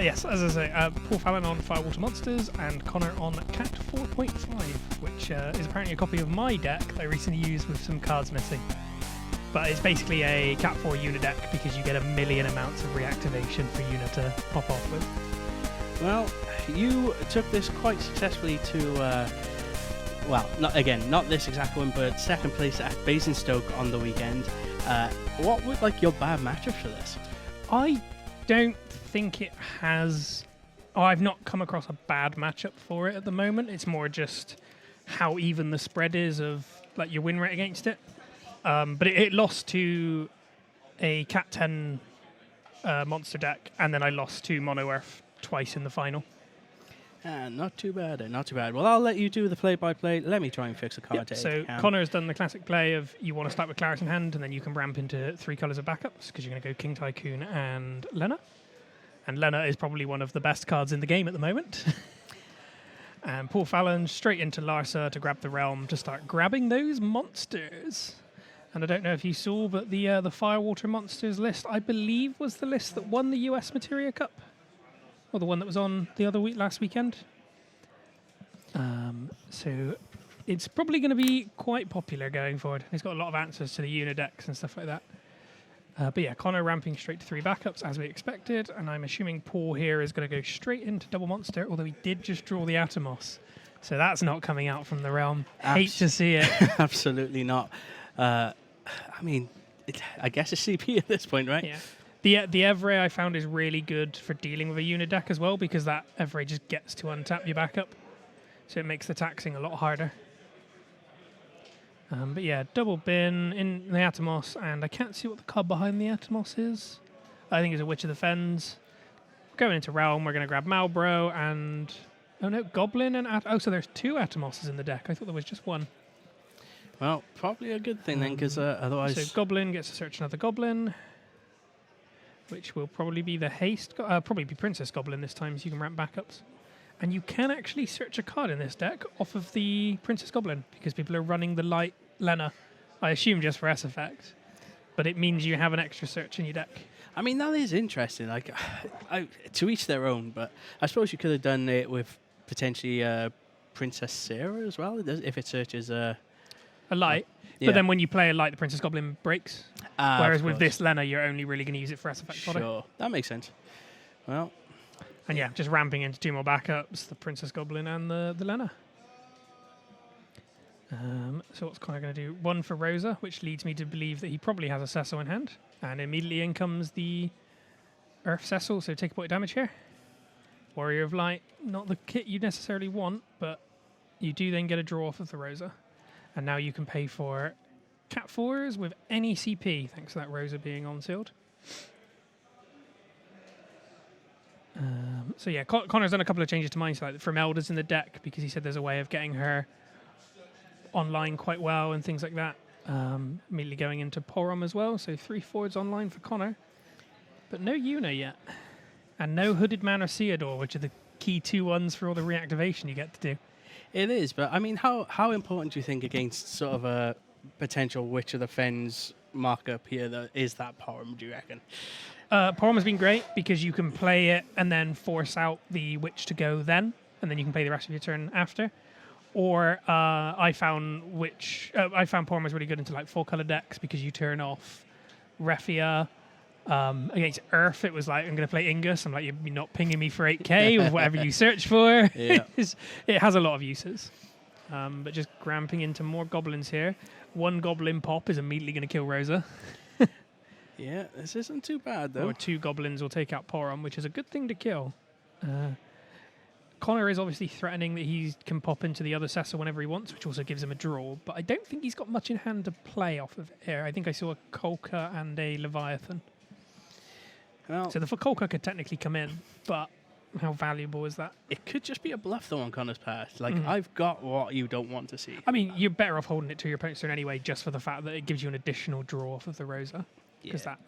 Yes, as I say, Paul Fallon on Firewater Monsters and Connor on Cat 4.5, which is apparently a copy of my deck that I recently used with some cards missing. But it's basically a Cat 4 Yuna deck because you get a million amounts of reactivation for Yuna to pop off with. Well, you took this quite successfully to, well, not this exact one, but second place at Basingstoke on the weekend. What was like your bad matchup for this? I don't think it has... Oh, I've not come across a bad matchup for it at the moment. It's more just how even the spread is of like your win rate against it. But it lost to a Cat 10 monster deck, and then I lost to Mono Earth twice in the final. Not too bad, not too bad. Well, I'll let you do the play-by-play. Let me try and fix a card take. So Connor has done the classic play of you want to start with Claret in hand, and then you can ramp into 3 colours of backups, because you're going to go King Tycoon and Lena. And Lena is probably one of the best cards in the game at the moment. And Paul Fallon straight into Larsa to grab the Relm to start grabbing those monsters. And I don't know if you saw, but the Firewater Monsters list, I believe, was the list that won the US Materia Cup. Or the one that was on the other week, last weekend. So it's probably going to be quite popular going forward. He's got a lot of answers to the Yuna decks and stuff like that. But yeah, Connor ramping straight to 3 backups as we expected. And I'm assuming Paul here is going to go straight into double monster, although he did just draw the Atomos. So that's not coming out from the Relm. Hate to see it. Absolutely not. I mean, I guess it's CP at this point, right? Yeah. The Evray I found is really good for dealing with a Yuna deck as well, because that Evray just gets to untap your backup. So it makes the taxing a lot harder. But yeah, double bin in the Atomos, and I can't see what the card behind the Atomos is. I think it's a Witch of the Fens. Going into Realm, we're going to grab Malbro and... Oh no, Goblin and... so there's 2 Atomoses in the deck. I thought there was just 1. Well, probably a good thing then, because otherwise... So Goblin gets to search another Goblin, which will probably be the Haste... probably be Princess Goblin this time, so you can ramp backups. And you can actually search a card in this deck off of the Princess Goblin, because people are running the Light Lena, I assume just for S effect. But it means you have an extra search in your deck. I mean, that is interesting. Like, to each their own, but I suppose you could have done it with potentially Princess Sarah as well, if it searches a light. But then when you play a light, the Princess Goblin breaks. Whereas with this Lena, you're only really going to use it for S effect fodder. Sure, that makes sense. Well, and yeah, just ramping into 2 more backups, the Princess Goblin and the Lena. So what's Connor going to do? 1 for Rosa, which leads me to believe that he probably has a Cecil in hand. And immediately in comes the Earth Cecil, so take a point of damage here. Warrior of Light, not the kit you necessarily want, but you do then get a draw off of the Rosa. And now you can pay for Cat 4s with any CP, thanks to that Rosa being on-sealed. So yeah, Connor's done a couple of changes to Mindsight from Elders in the deck, because he said there's a way of getting her online quite well and things like that. Immediately going into Porom as well, so 3 forwards online for Connor. But no Yuna yet. And no Hooded Man or Theodore, which are the key 2 ones for all the reactivation you get to do. It is, but I mean, how important do you think against sort of a potential Witch of the Fens markup here is that Porom, do you reckon? Porom has been great because you can play it and then force out the Witch to go then, and then you can play the rest of your turn after. Or I found Porom was really good into like 4-color decks because you turn off Refia. Against Earth, it was like, I'm going to play Ingus. I'm like, you're not pinging me for 8k with whatever you search for. Yeah. It has a lot of uses. But just gramping into more goblins here. 1 goblin pop is immediately going to kill Rosa. Yeah, this isn't too bad, though. Or 2 goblins will take out Porom, which is a good thing to kill. Connor is obviously threatening that he can pop into the other Cecil whenever he wants, which also gives him a draw. But I don't think he's got much in hand to play off of here. I think I saw a Kolka and a Leviathan. Well, so the Kolka could technically come in, but how valuable is that? It could just be a bluff, though, on Connor's part. Like, I've got what you don't want to see. I mean, you're better off holding it to your opponent's turn anyway, just for the fact that it gives you an additional draw off of the Rosa. Because that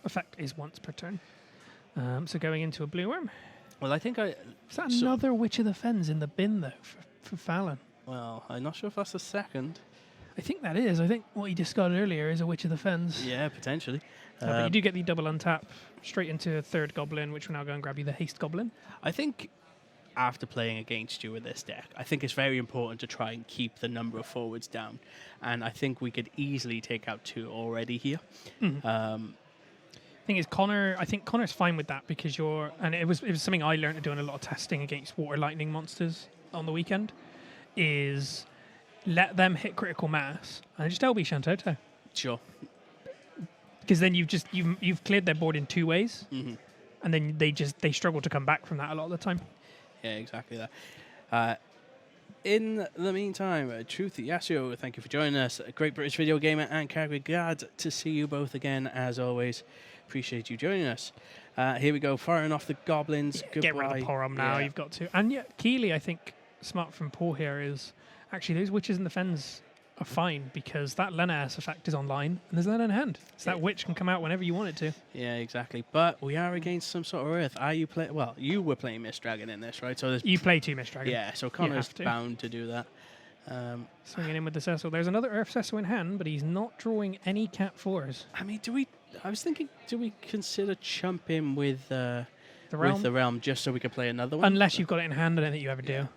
effect is once per turn. So going into a blue worm. Well, I think Is that another Witch of the Fens in the bin, though, for Fallon? Well, I'm not sure if that's the second. I think that is. I think what he discarded earlier is a Witch of the Fens. Yeah, potentially. But you do get the double untap straight into a third goblin, which will now go and grab you the haste goblin. I think after playing against you with this deck, I think it's very important to try and keep the number of forwards down. And I think we could easily take out 2 already here. Thing is, I think Connor's fine with that because and it was something I learned doing a lot of testing against water lightning monsters on the weekend, is let them hit critical mass and just LB Shantoto. Sure. Because then you've cleared their board in 2 ways, and then they struggle to come back from that a lot of the time. Yeah, exactly that. In the meantime, Truth Yasuo, thank you for joining us. A great British video gamer and character. Glad to see you both again, as always. Appreciate you joining us. Here we go, firing off the goblins. Yeah, get rid of the Porom now, you've got to. And yet, Keeley, I think, smart from Paul here is, actually, those Witches in the Fens are fine because that Lena S effect is online and there's Lena in hand. So that Witch can come out whenever you want it to. Yeah, exactly. But we are against some sort of Earth. Are you well, you were playing Mist Dragon in this, right? So you play 2 Mist Dragon. Yeah, so Connor's bound to do that. Swinging in with the Cecil. There's another Earth Cecil in hand, but he's not drawing any Cat 4s. I mean, I was thinking, do we consider chumping with the Relm? With the Relm just so we can play another one? Unless you've got it in hand, I don't think you ever do.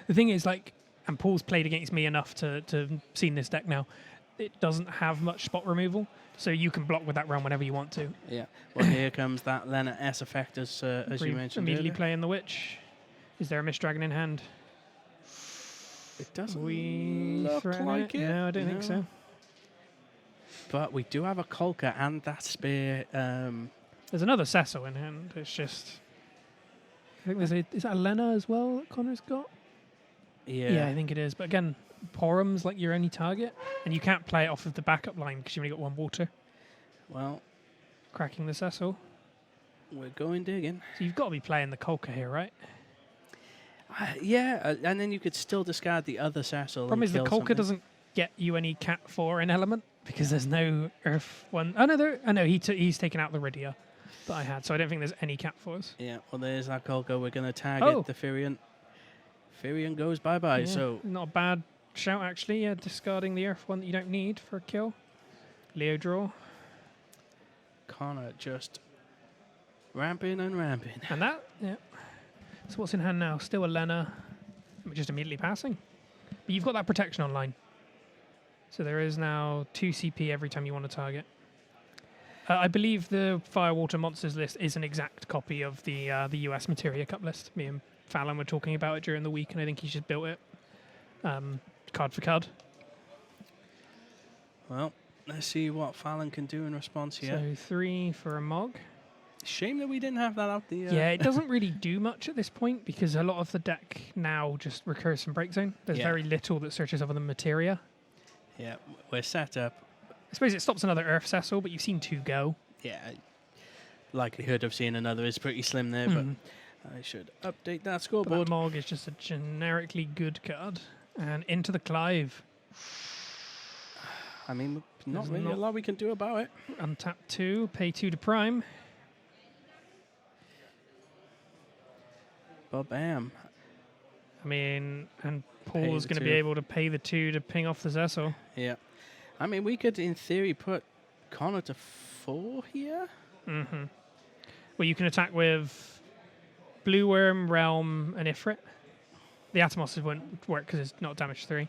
The thing is, and Paul's played against me enough to seen this deck now. It doesn't have much spot removal, so you can block with that Realm whenever you want to. Yeah. Well, here comes that Lena S effect, as you mentioned. Immediately playing the Witch. Is there a Mist Dragon in hand? It doesn't look like it. No, I don't think so. But we do have a Kolka and that spear. There's another Cecil in hand. It's just, I think is that a Lena as well that Connor's got? Yeah, I think it is. But again, Porum's like your only target, and you can't play it off of the backup line because you've only got 1 water. Well, cracking the Cecil. We're going digging. So you've got to be playing the Kolka here, right? And then you could still discard the other Cecil. Problem is the Kolka doesn't get you any Cat 4 in element because there's no Earth one. Oh no, he's taken out the Rydia that I had, so I don't think there's any Cat 4s. Yeah, well there's that Kolka. We're going to target the Firion. Firion goes bye-bye, Yeah, so... Not a bad shout, actually. Yeah, discarding the Earth one that you don't need for a kill. Leo draw. Connor just ramping and ramping. And that, yeah. So what's in hand now? Still a Lena. Just immediately passing. But you've got that protection online. So there is now 2 CP every time you want to target. I believe the Firewater Monsters list is an exact copy of the US Materia Cup list. Me and Fallon were talking about it during the week, and I think he's just built it card for card. Well, let's see what Fallon can do in response here. So 3 for a Mog. Shame that we didn't have that out the... Yeah, it doesn't really do much at this point because a lot of the deck now just recurs from Break Zone. There's very little that searches other than Materia. Yeah, we're set up. I suppose it stops another Earth Cecil, but you've seen 2 go. Yeah, likelihood of seeing another is pretty slim there, but I should update that scoreboard. But that Mog is just a generically good card. And into the Clive. I mean, not really a lot we can do about it. Untap 2, pay 2 to Prime. But bam. I mean, and Paul's going to be able to pay the 2 to ping off the Cecil. Yeah. I mean, we could, in theory, put Connor to 4 here. Mm-hmm. Well, you can attack with Blue Worm, Realm, and Ifrit. The Atomos won't work because it's not damage 3.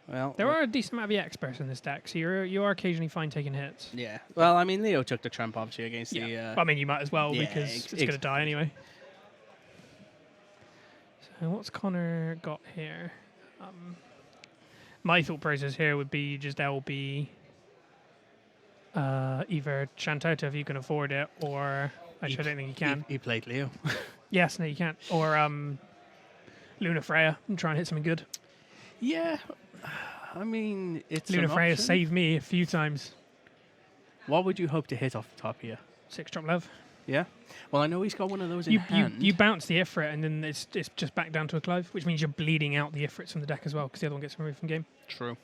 Well, there are a decent amount of experts in this deck, so you are occasionally fine taking hits. Yeah. Well, I mean, Leo took the trump obviously against the... I mean, you might as well because it's going to die anyway. So what's Connor got here? My thought process here would be just LB either Shantoto if you can afford it, or actually I don't think you can. He played Leo. Yes, no, you can't. Or Luna Freya and try and hit something good. Yeah, I mean, it's Luna Freya saved me a few times. What would you hope to hit off the top here? 6-drop Lev. Yeah. Well, I know he's got one of those in hand. You bounce the Ifrit, and then it's just back down to a Clive, which means you're bleeding out the Ifrits from the deck as well, because the other one gets removed from game. True.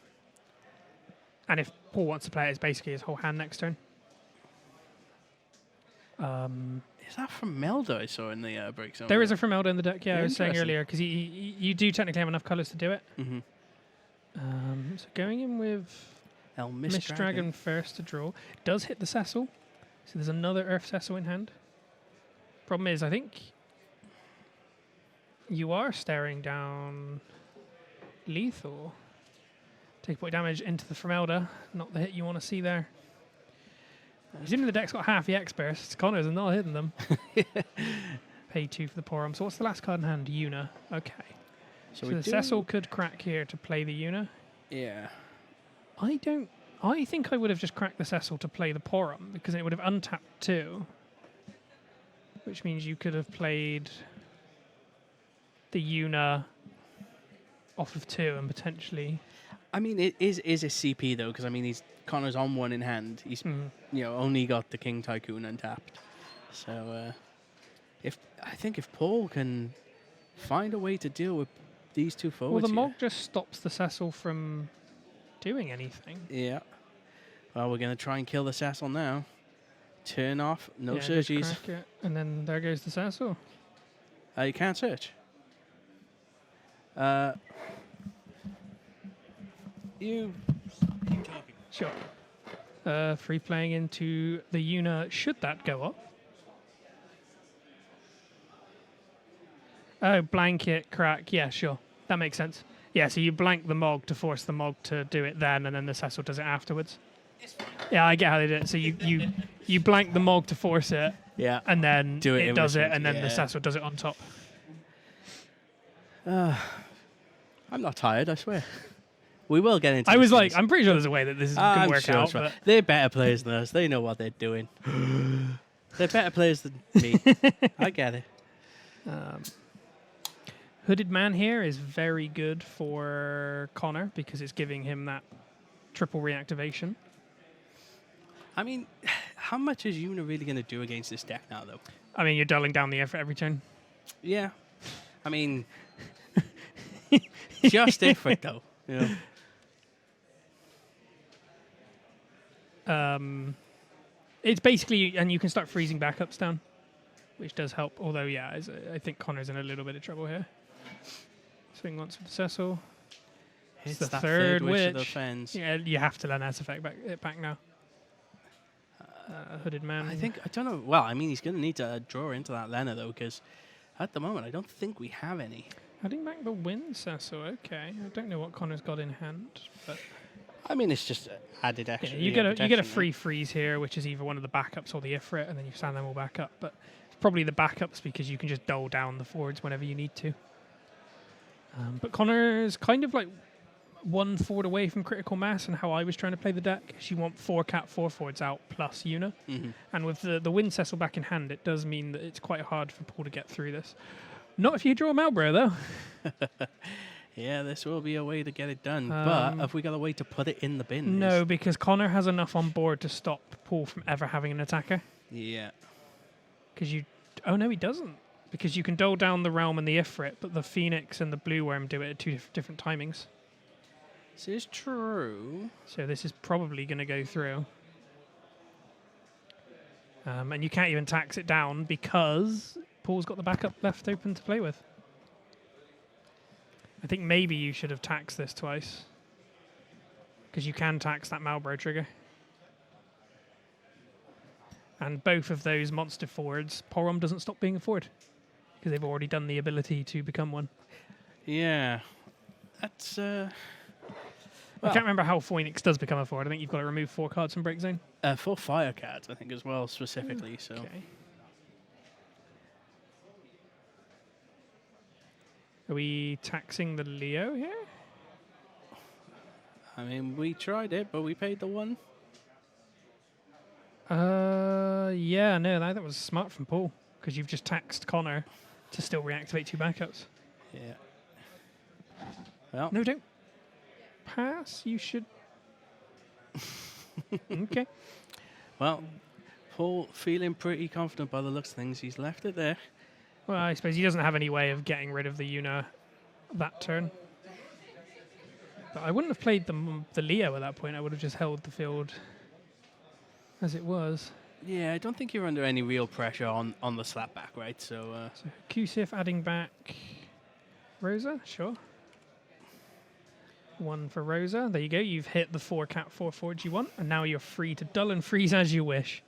And if Paul wants to play it, it's basically his whole hand next turn. Is that from Melda I saw in the break zone? There is a from Melda in the deck, yeah, I was saying earlier, because you do technically have enough colours to do it. Mm-hmm. So going in with Mist Dragon first to draw. Does hit the Cecil. So there's another Earth Cecil in hand. Problem is, I think you are staring down lethal. Take point damage into the Fremelda. Not the hit you want to see there. Presumably the deck's got half the X-Bursts. Connor's not hitting them. Pay 2 for the Porum. So what's the last card in hand? Yuna. Okay. So the Cecil could crack here to play the Yuna. Yeah. I think I would have just cracked the Cecil to play the Porum because it would have untapped 2. Which means you could have played the Yuna off of 2 and potentially... I mean, it is a CP though, because I mean, Connor's on 1 in hand. He's only got the King Tycoon untapped. So I think if Paul can find a way to deal with these 2 forwards, well, the Mog just stops the Cecil from doing anything. Yeah. Well, we're gonna try and kill the Cecil now. Turn off, no searches, and then there goes the Cecil. You can't search. You talking? Sure. Free playing into the Yuna. Should that go up? Oh, blanket crack. Yeah, sure. That makes sense. Yeah, so you blank the Mog to force the Mog to do it then, and then the Cecil does it afterwards. Yeah, I get how they do it. So you blank the Mog to force it. Yeah. And then it does it, and then the yeah. Cecil does it on top. I'm not tired, I swear. We will get into I was things. like, I'm pretty sure there's a way that this is going to work out. But they're better players than us. They know what they're doing. They're better players than me. I get it. Hooded Man here is very good for Connor because it's giving him that triple reactivation. I mean, how much is Yuna really going to do against this deck now, though? I mean, you're doubling down the effort every turn. Yeah. I mean, just effort, though. You know? It's basically, and you can start freezing backups down, which does help. Although, yeah, I think Connor's in a little bit of trouble here. Swing once with the Cecil. It's the third witch. Yeah, you have to learn Ass Effect back now. Hooded Man. I don't know. Well, I mean, he's going to need to draw into that Lena, though, because at the moment, I don't think we have any. Adding back the Wind Cecil, okay. I don't know what Connor's got in hand, but... I mean, it's just added extra. Yeah, you get a free freeze here, which is either one of the backups or the Ifrit, and then you stand them all back up. But it's probably the backups because you can just dole down the forwards whenever you need to. But Connor's kind of like 1 forward away from critical mass, and how I was trying to play the deck. You want 4 cat 4 forwards out plus Yuna. Mm-hmm. And with the Wind Cecil back in hand, it does mean that it's quite hard for Paul to get through this. Not if you draw a Malboro, though. Yeah, this will be a way to get it done. But have we got a way to put it in the bin? No, because Connor has enough on board to stop Paul from ever having an attacker. Yeah. Because you... Oh, no, he doesn't. Because you can dole down the Realm and the Ifrit, but the Phoenix and the Blue Worm do it at 2 different timings. This is true. So this is probably going to go through. And you can't even tax it down because Paul's got the backup left open to play with. I think maybe you should have taxed this twice. Because you can tax that Malboro trigger. And both of those monster forwards, Porum doesn't stop being a forward. Because they've already done the ability to become one. Yeah. That's... I can't remember how Phoenix does become a forward. I think you've got to remove 4 cards from Break Zone. 4 fire cards, I think, as well, specifically. Okay. So. Are we taxing the Leo here? I mean, we tried it, but we paid the 1. Yeah, no, that was smart from Paul. Because you've just taxed Connor to still reactivate 2 backups. Yeah. Well. No, don't. Pass, you should. Okay. Well, Paul feeling pretty confident by the looks of things. He's left it there. Well, I suppose he doesn't have any way of getting rid of the Yuna that turn. But I wouldn't have played the Leo at that point. I would have just held the field as it was. Yeah, I don't think you're under any real pressure on the slapback, right? So Q-Sif adding back Rosa, sure. 1 for Rosa. There you go. You've hit the 4 cat 4 forge you want, and now you're free to dull and freeze as you wish.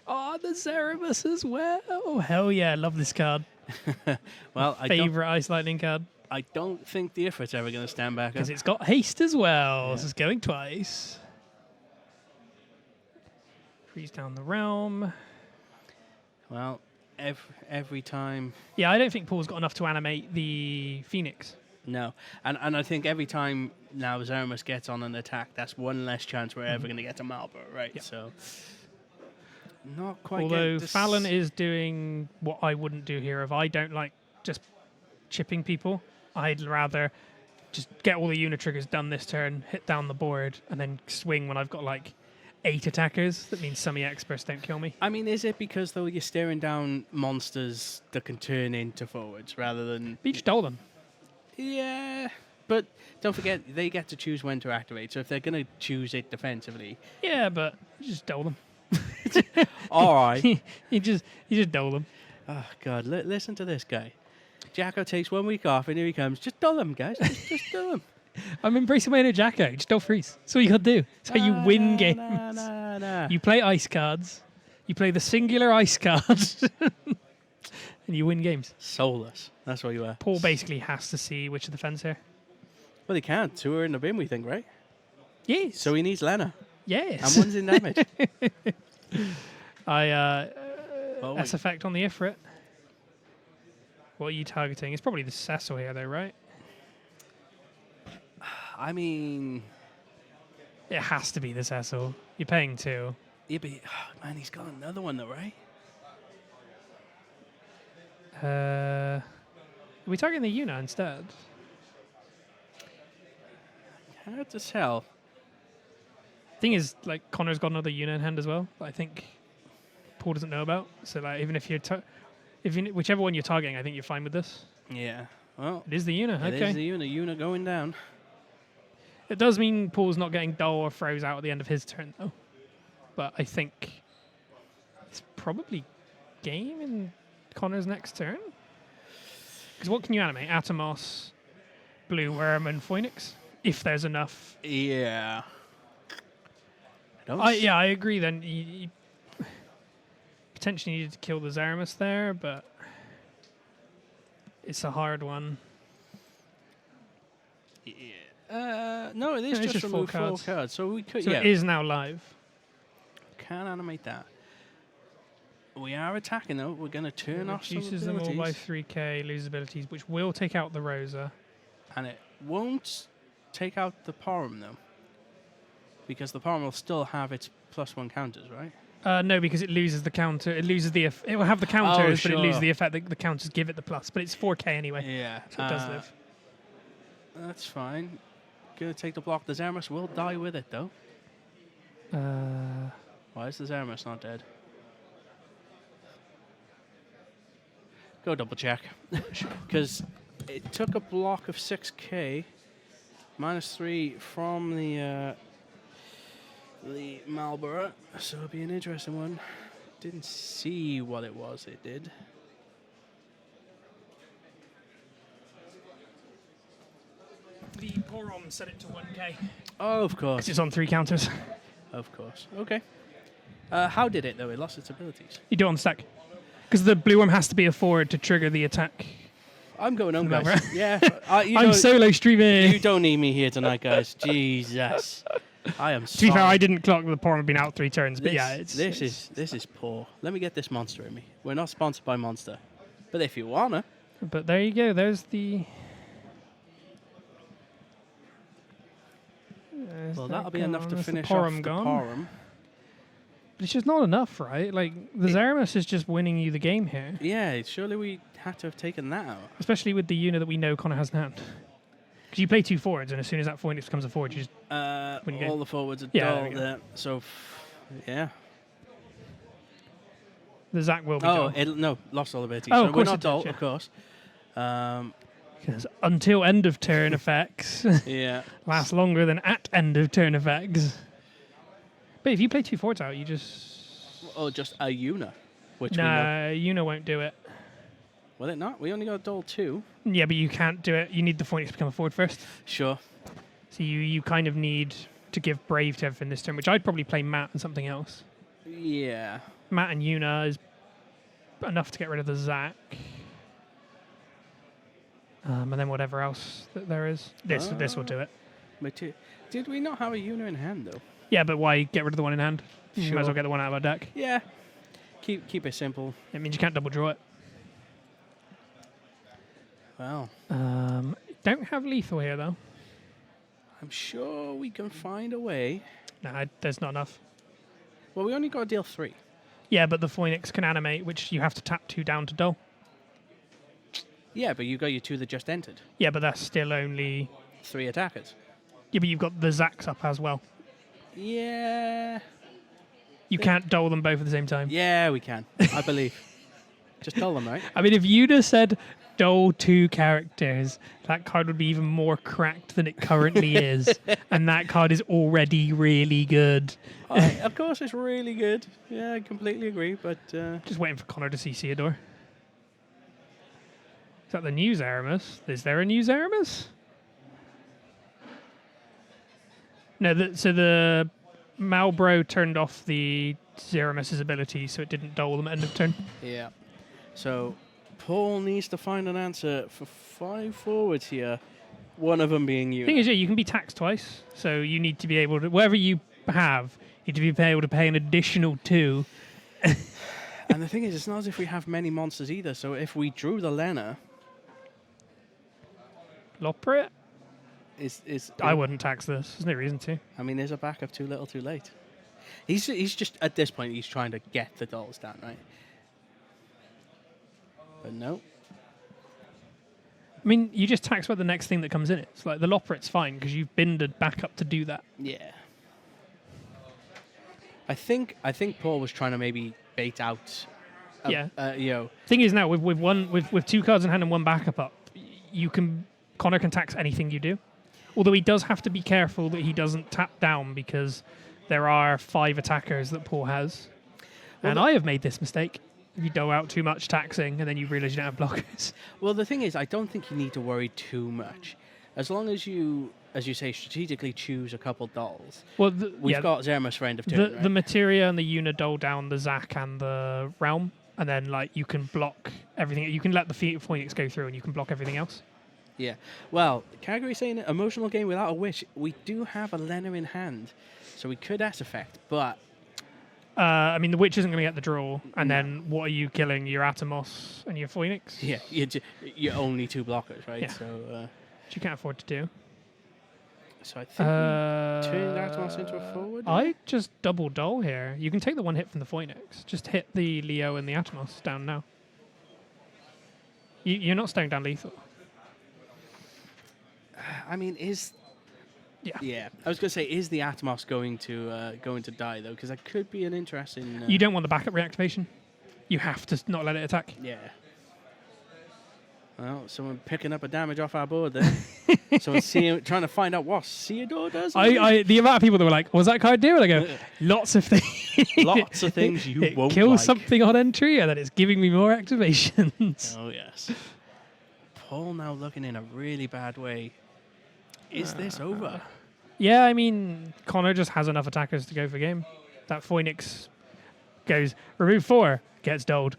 Oh, the Zeramus as well. Oh, hell yeah. Love this card. Well, Favorite Ice Lightning card. I don't think the Ifrit's ever going to stand back up. Because it's got haste as well. So it's going twice. Freeze down the Relm. Well, every time... Yeah, I don't think Paul's got enough to animate the Phoenix. No. And I think every time now Zeramus gets on an attack, that's one less chance we're ever going to get to Marlborough, right? Yep. So, not quite. Although Fallon is doing what I wouldn't do here. If I don't like just chipping people, I'd rather just get all the unit triggers done this turn, hit down the board, and then swing when I've got like 8 attackers. That means semi-experts don't kill me. I mean, is it because, though, you're staring down monsters that can turn into forwards rather than... But you just stole them. Yeah, but don't forget, they get to choose when to activate. So if they're going to choose it defensively... Yeah, but you just stole them. All right. you just dole them. Oh, God, listen to this guy. Jacko takes 1 week off, and here he comes. Just dull them, guys. Just dull them. I'm embracing my inner Jacko. Just don't freeze. That's what you got to do. That's how you win games. Nah. You play ice cards. You play the singular ice cards. And you win games. Soulless. That's what you are. Paul basically has to see which of the fence here. Well, he can't. 2 are in the bin, we think, right? Yes. So he needs Lena. Yes. And 1's in damage. S effect on the Ifrit. What are you targeting? It's probably the Cecil here, though, right? I mean... It has to be the Cecil. You're paying 2. Yeah, but man, he's got another one, though, right? Are we targeting the Yuna instead? Hard to tell. Thing is, like, Connor's got another Yuna in hand as well, that I think Paul doesn't know about. So, like, even if you're... whichever one you're targeting, I think you're fine with this. Yeah. Well, it is the Yuna, okay. It is the Yuna. Yuna going down. It does mean Paul's not getting dull or froze out at the end of his turn, though. But I think it's probably game in Connor's next turn. Because what can you animate? Atomos, Blue Worm, and Phoenix, if there's enough. Yeah. I agree. Then you potentially needed to kill the Zeramus there, but it's a hard one. Yeah. No, it is just remove 4 cards. So we could. So it is now live. Can animate that. We are attacking though. We're going to turn off some reduces abilities. them all by 3k, lose abilities, which will take out the Rosa. And it won't take out the Porum though, because the Porum will still have its +1 counters, right? No, because it loses the counter. It loses the. It will have the counters, but it loses the effect that the counters give it the plus. But it's 4k anyway. Yeah, so it does live. That's fine. Gonna take the block. The Zeramus will die with it though. Why is the Zeramus not dead? Go double check. Because it took a block of 6k, -3 from the Marlborough, so it'll be an interesting one. Didn't see what it was it did. The Porom set it to 1k. Oh, of course. It's on 3 counters. Of course. Okay. How did it, though? It lost its abilities. You do it on the stack. Because the blue worm has to be a forward to trigger the attack. I'm going home, guys. Yeah. I'm solo streaming. You don't need me here tonight, guys. Jesus. I am sorry. To be fair, I didn't clock the Porom had been out 3 turns, but this is poor. Let me get this monster in me. We're not sponsored by Monster. But if you wanna. But there you go. There's the... Well, that'll be enough to finish off the Porom. But it's just not enough, right? Like, the Zeramus is just winning you the game here. Yeah, surely we had to have taken that out. Especially with the unit that we know Connor has in hand. Because you play 2 forwards, and as soon as that Phoenix becomes a forward, you just win the all game. the forwards are dull there. So, yeah. The Zac will be dull. No, lost all abilities. Oh, so we're not dull, of course. Because until end of turn effects last longer than at end of turn effects. But if you play 2 forwards out, you just... Oh, just a Yuna. Which Yuna won't do it. Will it not? We only got dull 2. Yeah, but you can't do it. You need the Phoenix to become a forward first. Sure. So you kind of need to give Brave to everything this turn, which I'd probably play Matt and something else. Yeah. Matt and Yuna is enough to get rid of the Zac. And then whatever else that there is. This will do it. But did we not have a Yuna in hand, though? Yeah, but why get rid of the one in hand? You Sure. might as well get the one out of our deck. Yeah. Keep it simple. It means you can't double draw it. Well. Don't have lethal here, though. I'm sure we can find a way. Nah, there's not enough. Well, we only got to deal 3. Yeah, but the Phoenix can animate, which you have to tap 2 down to dull. Yeah, but you got your 2 that just entered. Yeah, but that's still only... 3 attackers. Yeah, but you've got the Zacs up as well. Yeah. You can't dull them both at the same time. Yeah, we can. I believe. Just dull them, right? I mean, if you'd have said dull 2 characters, that card would be even more cracked than it currently is. And that card is already really good. Of course, it's really good. Yeah, I completely agree, but... Just waiting for Connor to see Theodore. Is that the new Zeramus? Is there a new Zeramus? No, so the Malbro turned off the Zeramus's ability, so it didn't dull them at end of turn. Yeah. So, Paul needs to find an answer for 5 forwards here. One of them being you. The thing is, yeah, you can be taxed twice, so you need to be able to... Whatever you have, you need to be able to pay an additional 2. And the thing is, it's not as if we have many monsters either, so if we drew the Lena... Loprit? I is wouldn't tax this. There's no reason to. I mean, there's a backup too little too late. He's just, at this point, he's trying to get the dolls down, right? But no. I mean, you just tax what the next thing that comes in it. It's like the Loprit's fine because you've binded backup to do that. Yeah. I think Paul was trying to maybe bait out. Thing is now with 2 cards in hand and 1 backup up, Connor can tax anything you do. Although he does have to be careful that he doesn't tap down because there are 5 attackers that Paul has. And I have made this mistake. If you dole out too much taxing and then you realise you don't have blockers. Well, the thing is, I don't think you need to worry too much. As long as you, as you say, strategically choose a couple dolls. Well, we've got Zeramus for end of turn, right? The Materia and the Yuna dole down the Zac and the Relm. And then you can block everything. You can let the Phoenix go through and you can block everything else. Yeah. Well, Calgary's saying emotional game without a wish. We do have a Lena in hand, so we could Ass Effect, but... I mean, the Witch isn't going to get the draw, and then what are you killing? Your Atomos and your Phoenix? Yeah, you're only 2 blockers, right? Yeah. So, which you can't afford to do. So I think we turned Atomos into a forward. I just double dull here. You can take the 1 hit from the Phoenix. Just hit the Leo and the Atomos down now. You're not staying down lethal. I mean, Yeah. I was going to say, is the Atomos going to die though? Because that could be an interesting. You don't want the backup reactivation. You have to not let it attack. Yeah. Well, someone picking up a damage off our board there. Someone trying to find out what Theodore does. The amount of people that were like, "What's that card do?" And I go, "Lots of things. Lots of things you it won't kills like. something on entry, and then it's giving me more activations." Oh yes. Paul now looking in a really bad way. Is this over? Yeah, I mean, Connor just has enough attackers to go for game. That Phoenix goes, remove 4, gets doled.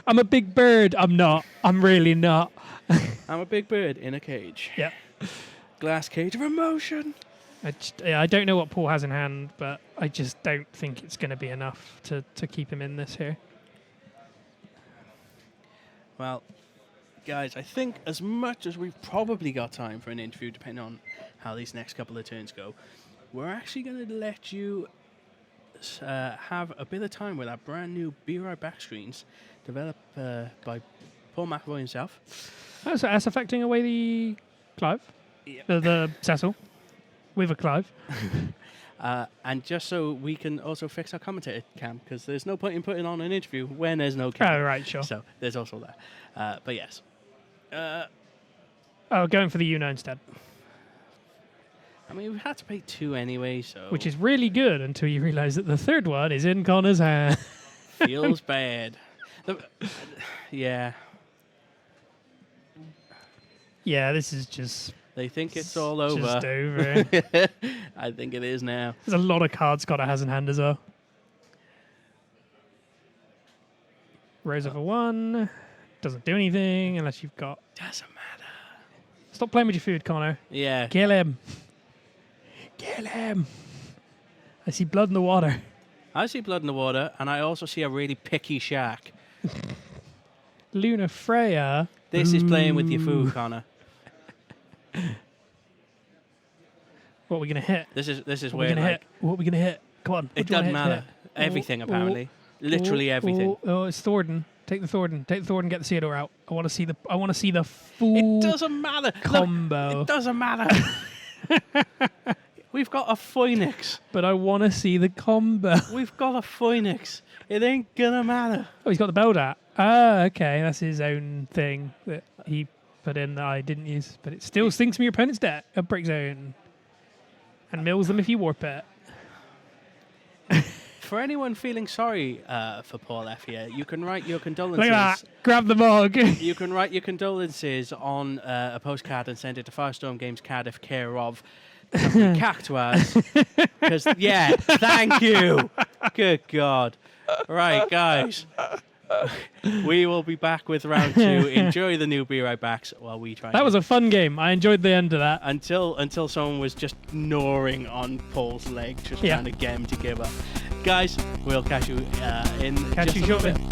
I'm a big bird. I'm not. I'm really not. I'm a big bird in a cage. Yep. Glass cage of emotion. I don't know what Paul has in hand, but I just don't think it's going to be enough to keep him in this here. Well, guys, I think as much as we've probably got time for an interview, depending on how these next couple of turns go, we're actually going to let you have a bit of time with our brand new Be Right Back screens developed by Paul McAvoy himself. Oh, so that's affecting away the Clive? Yeah. The Cecil with a Clive. And just so we can also fix our commentator cam, because there's no point in putting on an interview when there's no cam. Oh, right, sure. So there's also that. But yes. Going for the Yuna instead. I mean, we had to pay 2 anyway, so... Which is really good until you realise that the third one is in Connor's hand. Feels bad. Yeah. Yeah, this is just... They think it's all over. Just over. I think it is now. There's a lot of cards Scott has in hand as well. Rose over 1. Doesn't do anything unless you've got... Doesn't matter. Stop playing with your food, Connor. Yeah. Kill him. Kill him. I see blood in the water. I see blood in the water, and I also see a really picky shark. Luna Freya. This is playing with your food, Connor. What are we going to hit? This is what where, like... What are we going to hit? Come on. It doesn't matter. Everything, apparently. Literally everything. Oh, it's Thornton. Take the Thornton. Take the Thornton. Get the Theodore out. I want to see the full. It doesn't matter. Combo. Look, it doesn't matter. We've got a Phoenix. But I want to see the combo. We've got a Phoenix. It ain't gonna matter. Oh, he's got the Beldat. Ah, okay. That's his own thing that he put in that I didn't use. But it still stinks from your opponent's deck. A Break Zone. And mills them if you warp it. For anyone feeling sorry for Paul F here, you can write your condolences. Look at that. Grab the mug. You can write your condolences on a postcard and send it to Firestorm Games Cardiff, care of Cymru Cactuars. Because, yeah, thank you. Good God. Right, guys. We will be back with round 2. Enjoy the new Be Right Backs while we try. That was a fun game. I enjoyed the end of that. Until someone was just gnawing on Paul's leg, just trying to get him to give up. Guys, we'll catch you in catch just you a little shortly. bit.